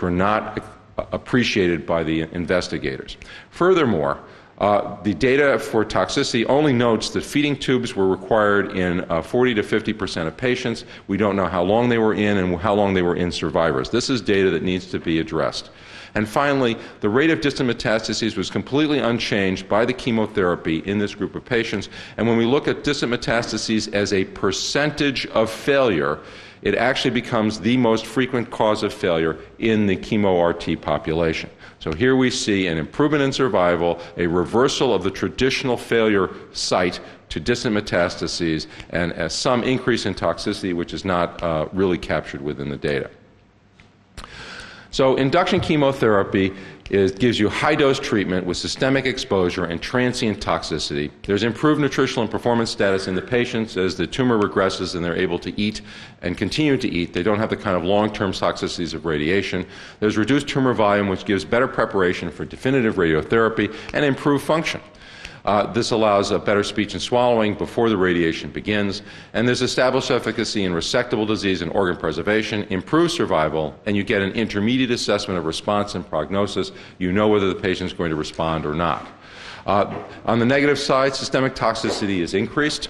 were not appreciated by the investigators. Furthermore, the data for toxicity only notes that feeding tubes were required in 40 to 50% of patients. We don't know how long they were in and how long they were in survivors. This is data that needs to be addressed. And finally, the rate of distant metastases was completely unchanged by the chemotherapy in this group of patients. And when we look at distant metastases as a percentage of failure, it actually becomes the most frequent cause of failure in the chemo-RT population. So here we see an improvement in survival, a reversal of the traditional failure site to distant metastases, and some increase in toxicity, which is not really captured within the data. So induction chemotherapy gives you high-dose treatment with systemic exposure and transient toxicity. There's improved nutritional and performance status in the patients as the tumor regresses and they're able to eat and continue to eat. They don't have the kind of long-term toxicities of radiation. There's reduced tumor volume, which gives better preparation for definitive radiotherapy and improved function. This allows better speech and swallowing before the radiation begins, and there's established efficacy in resectable disease and organ preservation, improved survival, and you get an intermediate assessment of response and prognosis. You know whether the patient is going to respond or not. On the negative side, systemic toxicity is increased.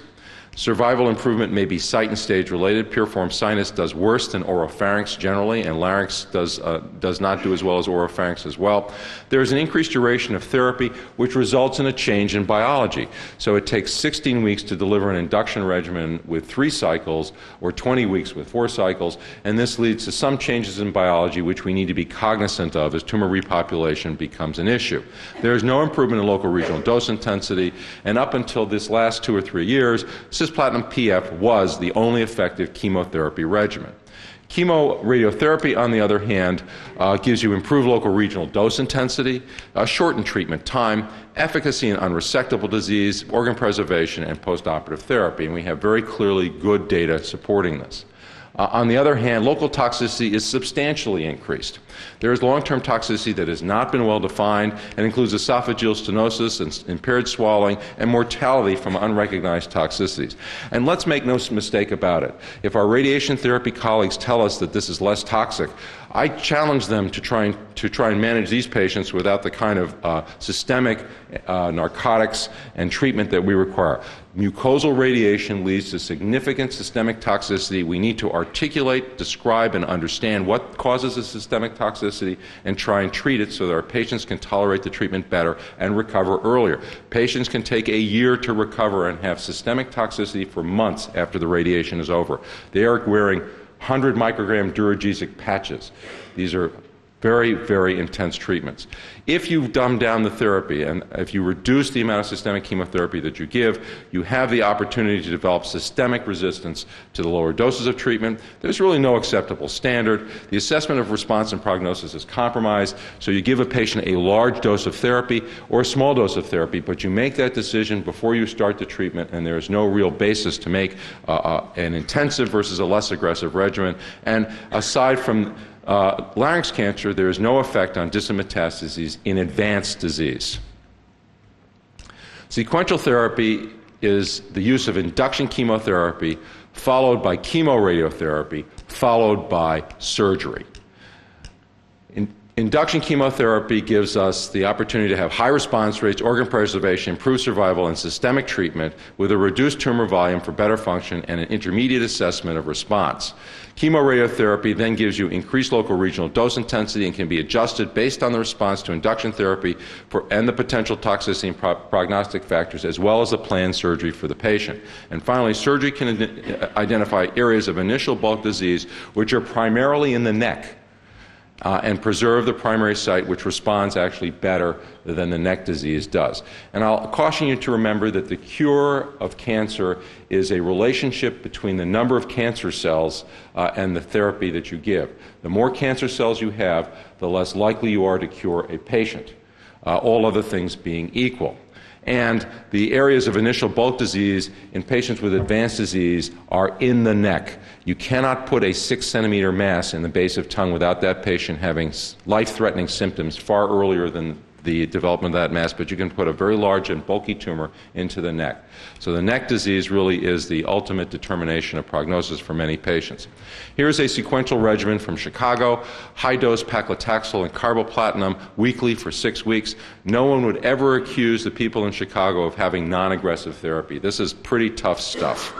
Survival improvement may be site and stage related. Piriform sinus does worse than oropharynx generally, and larynx does not do as well as oropharynx as well. There is an increased duration of therapy, which results in a change in biology. So it takes 16 weeks to deliver an induction regimen with 3 cycles, or 20 weeks with 4 cycles, and this leads to some changes in biology which we need to be cognizant of as tumor repopulation becomes an issue. There is no improvement in local regional dose intensity, and up until this last 2 or 3 years, cisplatin PF was the only effective chemotherapy regimen. Chemoradiotherapy, on the other hand, gives you improved local regional dose intensity, shortened treatment time, efficacy in unresectable disease, organ preservation, and postoperative therapy, and we have very clearly good data supporting this. On the other hand, local toxicity is substantially increased. There is long-term toxicity that has not been well defined and includes esophageal stenosis and impaired swallowing and mortality from unrecognized toxicities. And let's make no mistake about it. If our radiation therapy colleagues tell us that this is less toxic, I challenge them to try and manage these patients without the kind of systemic narcotics and treatment that we require. Mucosal radiation leads to significant systemic toxicity. We need to articulate, describe, and understand what causes the systemic toxicity and try and treat it so that our patients can tolerate the treatment better and recover earlier. Patients can take a year to recover and have systemic toxicity for months after the radiation is over. They are wearing 100 microgram duragesic patches. These are very, very intense treatments. If you dumb down the therapy and if you reduce the amount of systemic chemotherapy that you give, you have the opportunity to develop systemic resistance to the lower doses of treatment. There's really no acceptable standard. The assessment of response and prognosis is compromised, so you give a patient a large dose of therapy or a small dose of therapy, but you make that decision before you start the treatment, and there is no real basis to make an intensive versus a less aggressive regimen. And aside from larynx cancer, there is no effect on distant metastases in advanced disease. Sequential therapy is the use of induction chemotherapy followed by chemoradiotherapy followed by surgery. Induction chemotherapy gives us the opportunity to have high response rates, organ preservation, improved survival, and systemic treatment with a reduced tumor volume for better function and an intermediate assessment of response. Chemoradiotherapy then gives you increased local regional dose intensity and can be adjusted based on the response to induction therapy and the potential toxicity and prognostic factors, as well as the planned surgery for the patient. And finally, surgery can identify areas of initial bulk disease which are primarily in the neck, and preserve the primary site, which responds actually better than the neck disease does. And I'll caution you to remember that the cure of cancer is a relationship between the number of cancer cells and the therapy that you give. The more cancer cells you have, the less likely you are to cure a patient, all other things being equal. And the areas of initial bulk disease in patients with advanced disease are in the neck. You cannot put a 6-centimeter mass in the base of tongue without that patient having life-threatening symptoms far earlier than the development of that mass, but you can put a very large and bulky tumor into the neck. So the neck disease really is the ultimate determination of prognosis for many patients. Here's a sequential regimen from Chicago: high-dose paclitaxel and carboplatin weekly for 6 weeks. No one would ever accuse the people in Chicago of having non-aggressive therapy. This is pretty tough stuff.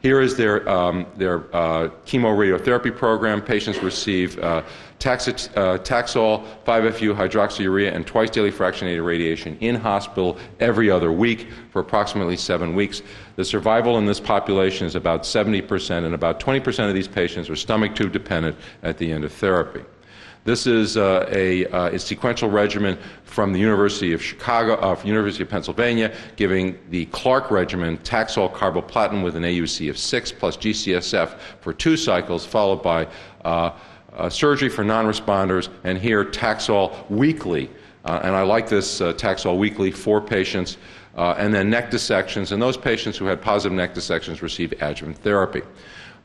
Here is their chemoradiotherapy program. Patients receive Taxol, 5-FU, hydroxyurea, and twice-daily fractionated radiation in hospital every other week for approximately 7 weeks. The survival in this population is about 70%, and about 20% of these patients are stomach tube dependent at the end of therapy. This is a sequential regimen from the University of Chicago, University of Pennsylvania, giving the Clark regimen, Taxol carboplatin with an AUC of 6 plus G-CSF for 2 cycles, followed by surgery for non-responders, and here Taxol weekly. And I like this Taxol weekly for patients, and then neck dissections, and those patients who had positive neck dissections receive adjuvant therapy.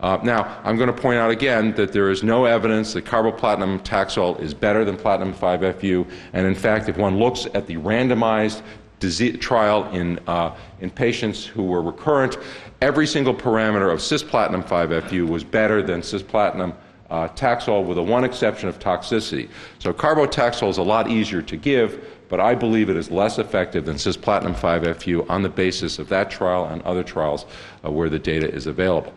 Now, I'm going to point out again that there is no evidence that carboplatin Taxol is better than platinum 5-FU, and in fact, if one looks at the randomized disease trial in patients who were recurrent, every single parameter of cisplatin 5-FU was better than cisplatin Taxol, with the one exception of toxicity. So carbotaxol is a lot easier to give, but I believe it is less effective than cisplatin 5-FU on the basis of that trial and other trials where the data is available.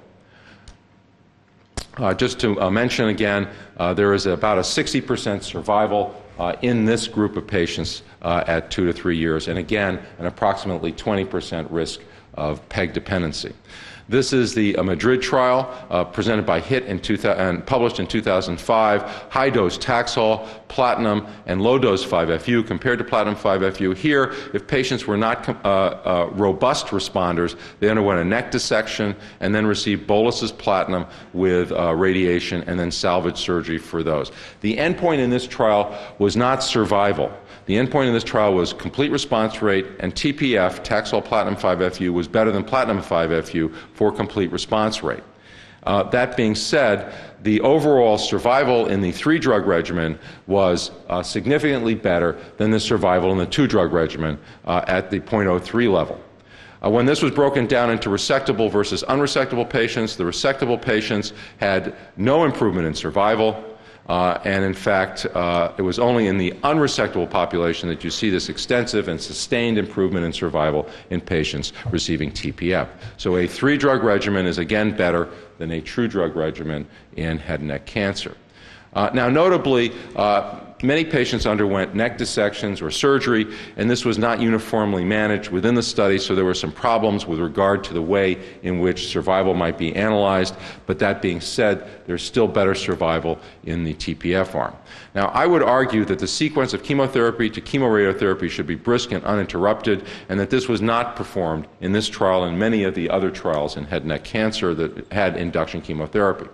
Just to mention again, there is about a 60% survival in this group of patients at 2 to 3 years, and again, an approximately 20% risk of PEG dependency. This is the Madrid trial presented by HIT and published in 2005. High-dose Taxol, platinum, and low-dose 5-FU compared to platinum 5-FU. Here, if patients were not robust responders, they underwent a neck dissection and then received boluses platinum with radiation and then salvage surgery for those. The endpoint in this trial was not survival. The endpoint in this trial was complete response rate, and TPF, Taxol platinum 5-FU, was better than platinum 5-FU for complete response rate. That being said, the overall survival in the 3-drug regimen was significantly better than the survival in the 2-drug regimen at the 0.03 level. When this was broken down into resectable versus unresectable patients, the resectable patients had no improvement in survival. And in fact, it was only in the unresectable population that you see this extensive and sustained improvement in survival in patients receiving TPF. So a 3-drug regimen is again better than a true drug regimen in head and neck cancer. Now, notably, many patients underwent neck dissections or surgery, and this was not uniformly managed within the study, so there were some problems with regard to the way in which survival might be analyzed. But that being said, there's still better survival in the TPF arm. Now, I would argue that the sequence of chemotherapy to chemoradiotherapy should be brisk and uninterrupted, and that this was not performed in this trial and many of the other trials in head and neck cancer that had induction chemotherapy.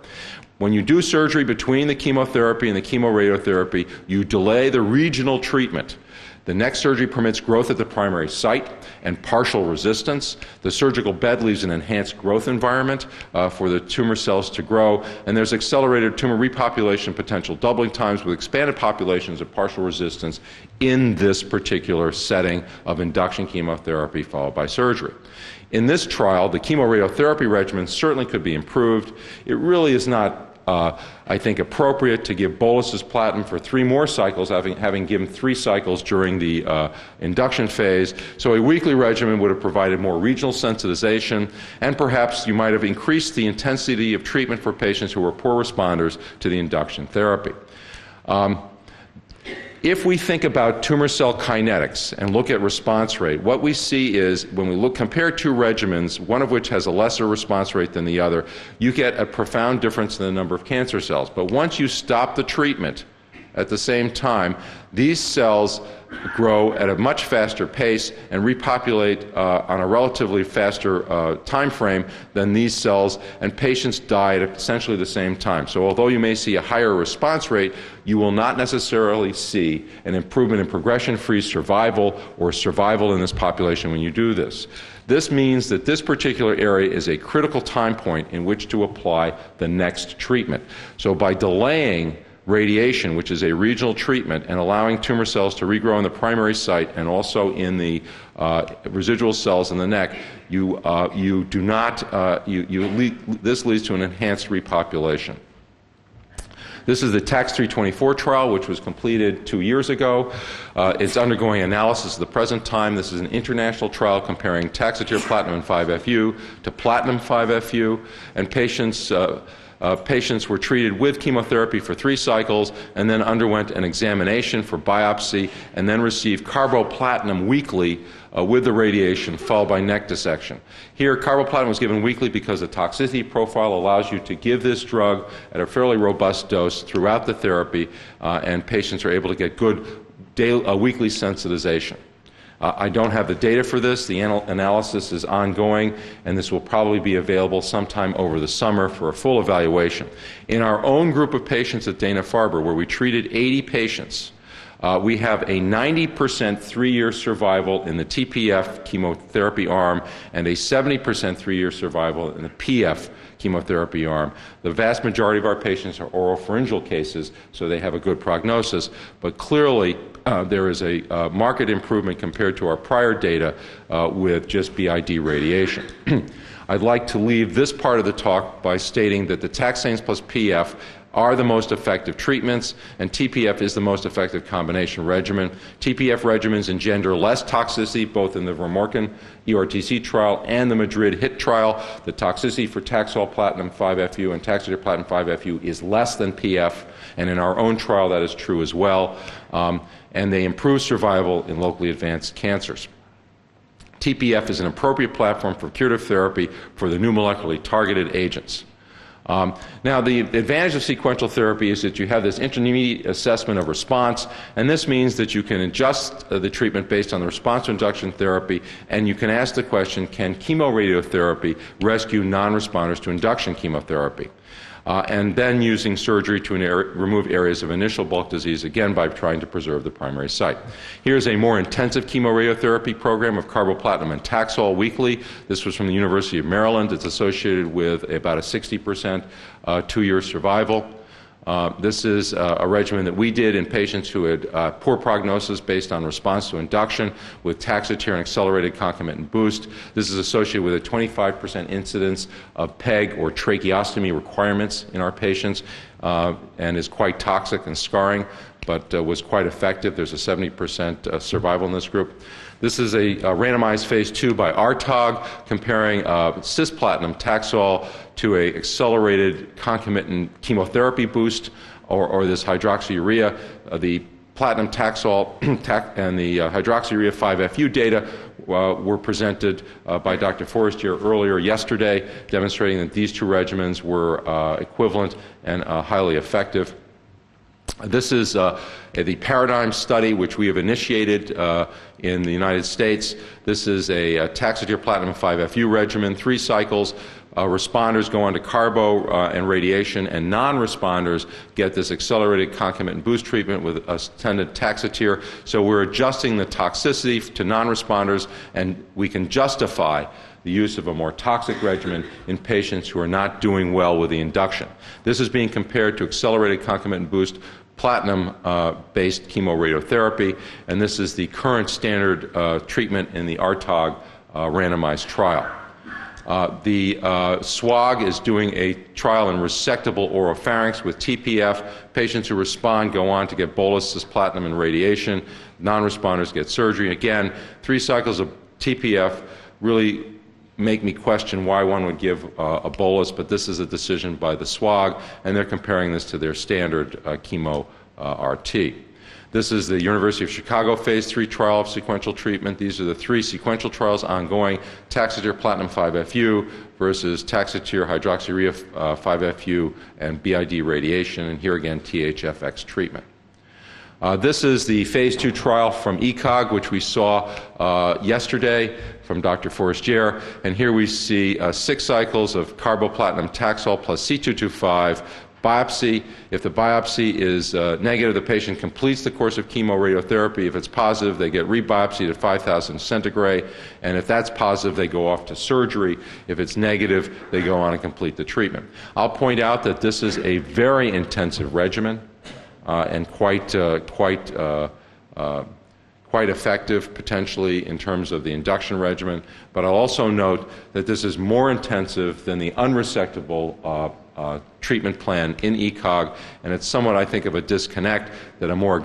When you do surgery between the chemotherapy and the chemoradiotherapy, you delay the regional treatment. The neck surgery permits growth at the primary site and partial resistance. The surgical bed leaves an enhanced growth environment for the tumor cells to grow, and there's accelerated tumor repopulation potential doubling times with expanded populations of partial resistance in this particular setting of induction chemotherapy followed by surgery. In this trial, the chemoradiotherapy regimen certainly could be improved. It really is not, I think, appropriate to give boluses platinum for 3 more cycles, having given 3 cycles during the induction phase. So a weekly regimen would have provided more regional sensitization, and perhaps you might have increased the intensity of treatment for patients who were poor responders to the induction therapy. If we think about tumor cell kinetics and look at response rate, what we see is when we compare 2 regimens, one of which has a lesser response rate than the other, you get a profound difference in the number of cancer cells. But once you stop the treatment at the same time, these cells grow at a much faster pace and repopulate on a relatively faster time frame than these cells, and patients die at essentially the same time. So although you may see a higher response rate, you will not necessarily see an improvement in progression-free survival or survival in this population when you do this. This means that this particular area is a critical time point in which to apply the next treatment. So by delaying radiation, which is a regional treatment, and allowing tumor cells to regrow in the primary site and also in the residual cells in the neck, this leads to an enhanced repopulation. This is the TAX-324 trial, which was completed 2 years ago. It's undergoing analysis at the present time. This is an international trial comparing Taxotere platinum and 5-FU to platinum 5-FU, and patients were treated with chemotherapy for 3 cycles and then underwent an examination for biopsy and then received carboplatin weekly with the radiation, followed by neck dissection. Here, carboplatin was given weekly because the toxicity profile allows you to give this drug at a fairly robust dose throughout the therapy, and patients are able to get good weekly sensitization. I don't have the data for this. The analysis is ongoing, and this will probably be available sometime over the summer for a full evaluation. In our own group of patients at Dana-Farber, where we treated 80 patients, we have a 90% 3-year survival in the TPF chemotherapy arm and a 70% 3-year survival in the PF chemotherapy arm. The vast majority of our patients are oropharyngeal cases, so they have a good prognosis, but clearly there is a marked improvement compared to our prior data with just BID radiation. I'd like to leave this part of the talk by stating that the taxanes plus PF are the most effective treatments, and TPF is the most effective combination regimen. TPF regimens engender less toxicity, both in the Vermorken EORTC trial and the Madrid HIT trial. The toxicity for Taxol platinum 5-FU and Taxotere platinum 5-FU is less than PF, and in our own trial that is true as well. And they improve survival in locally advanced cancers. TPF is an appropriate platform for curative therapy for the new molecularly targeted agents. Now, the advantage of sequential therapy is that you have this intermediate assessment of response, and this means that you can adjust the treatment based on the response to induction therapy, and you can ask the question, can chemoradiotherapy rescue non-responders to induction chemotherapy? And then using surgery to remove areas of initial bulk disease, again by trying to preserve the primary site. Here's a more intensive chemoradiotherapy program of carboplatin and Taxol weekly. This was from the University of Maryland. It's associated with about a 60% 2-year survival. This is a regimen that we did in patients who had poor prognosis based on response to induction with Taxotere and accelerated concomitant boost. This is associated with a 25% incidence of PEG or tracheostomy requirements in our patients and is quite toxic and scarring, but was quite effective. There's a 70% survival in this group. This is a randomized phase 2 by RTOG comparing cisplatin Taxol to a accelerated concomitant chemotherapy boost or this hydroxyurea. The platinum Taxol and the hydroxyurea 5-FU data were presented by Dr. Forestier earlier yesterday, demonstrating that these 2 regimens were equivalent and highly effective. This is the Paradigm study, which we have initiated in the United States. This is a Taxotere platinum 5-FU regimen, 3 cycles. Responders go on to carbo and radiation, and non-responders get this accelerated concomitant boost treatment with attendant Taxotere. So we're adjusting the toxicity to non-responders, and we can justify the use of a more toxic regimen in patients who are not doing well with the induction. This is being compared to accelerated concomitant boost platinum-based chemoradiotherapy, and this is the current standard treatment in the RTOG randomized trial. The SWOG is doing a trial in resectable oropharynx with TPF. Patients who respond go on to get bolus cisplatin and radiation. Non-responders get surgery. Again, 3 cycles of TPF really make me question why one would give a bolus, but this is a decision by the SWOG, and they're comparing this to their standard chemo RT. This is the University of Chicago phase 3 trial of sequential treatment. These are the 3 sequential trials ongoing: Taxotere platinum 5-FU versus Taxotere hydroxyurea 5-FU and BID radiation, and here again THFX treatment. This is the phase 2 trial from ECOG, which we saw yesterday from Dr. Forestier, and here we see 6 cycles of carboplatin Taxol plus C225 biopsy. If the biopsy is negative, the patient completes the course of chemoradiotherapy. If it's positive, they get rebiopsied at 5,000 centigrade, and if that's positive, they go off to surgery. If it's negative, they go on and complete the treatment. I'll point out that this is a very intensive regimen. and quite effective potentially in terms of the induction regimen, but I'll also note that this is more intensive than the unresectable treatment plan in ECOG, and it's somewhat, I think, of a disconnect that a more